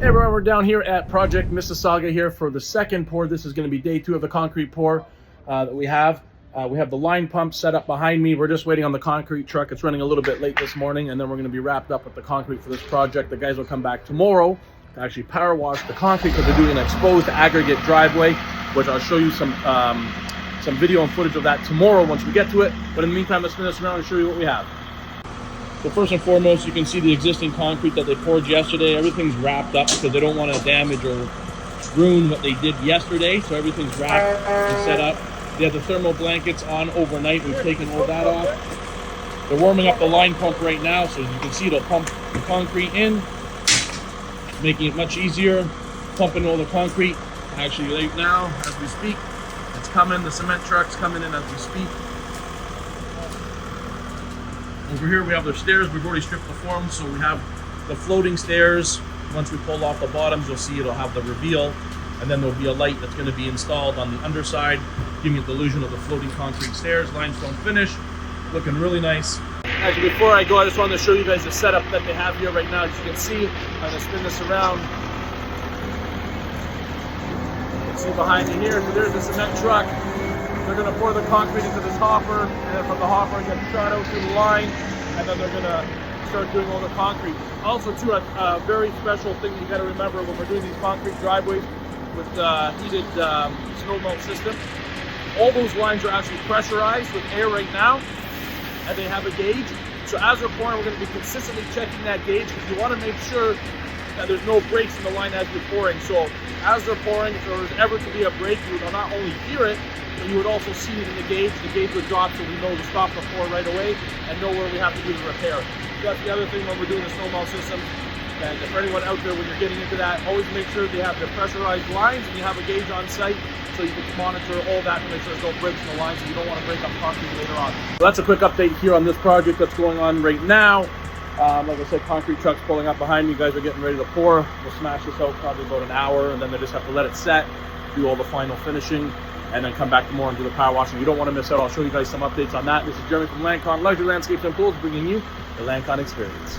everyone, we're down here at Project Mississauga here for the second pour. This is going to be day 2 of the concrete pour that we have. We have the line pump set up behind me. We're just waiting on the concrete truck. It's running a little bit late this morning, and then we're going to be wrapped up with the concrete for this project. The guys will come back tomorrow to actually power wash the concrete because they're doing an exposed aggregate driveway, which I'll show you some video and footage of that tomorrow once we get to it. But in the meantime, let's spin this around and show you what we have. So first and foremost, you can see the existing concrete that they poured yesterday. Everything's wrapped up because they don't want to damage or ruin what they did yesterday. So everything's wrapped and set up. They have the thermal blankets on overnight. We've taken all that off. They're warming up the line pump right now. So as you can see, it'll pump the concrete in, making it much easier. Pumping all the concrete. Actually, right now, as we speak, it's coming. The cement truck's coming in as we speak. Over here we have the stairs. We've already stripped the forms, so we have the floating stairs. Once we pull off the bottoms, you'll see it'll have the reveal, and then there'll be a light that's going to be installed on the underside, giving you the illusion of the floating concrete stairs. Limestone finish, looking really nice. Actually, before I go, I just wanted to show you guys the setup that they have here right now. As you can see, I'm going to spin this around. You can see behind me here, so there's the cement truck. They're going to pour the concrete into this hopper, and then from the hopper it gets shot out through the line, and then they're going to start doing all the concrete. Also, too, a very special thing you got to remember when we're doing these concrete driveways with heated snow melt system. All those lines are actually pressurized with air right now, and they have a gauge. So as we're pouring, we're going to be consistently checking that gauge because you want to make sure that there's no breaks in the line as you're pouring. So as they're pouring, if there was ever to be a break, you would not only hear it, but you would also see it in the gauge. The gauge would drop so we know to stop the pour right away and know where we have to do the repair. That's the other thing when we're doing the snow melt system. And for anyone out there, when you're getting into that, always make sure they have the pressurized lines and you have a gauge on site so you can monitor all that to make sure there's no breaks in the line so you don't want to break up concrete later on. So that's a quick update here on this project that's going on right now. Like I said, concrete truck's pulling up behind me. You guys are getting ready to pour. We'll smash this out probably about an hour, and then they just have to let it set, do all the final finishing, and then come back tomorrow and do the power washing. You don't want to miss out. I'll show you guys some updates on that. This is Jeremy from Lancon Luxury Landscapes and Pools, bringing you the Lancon experience.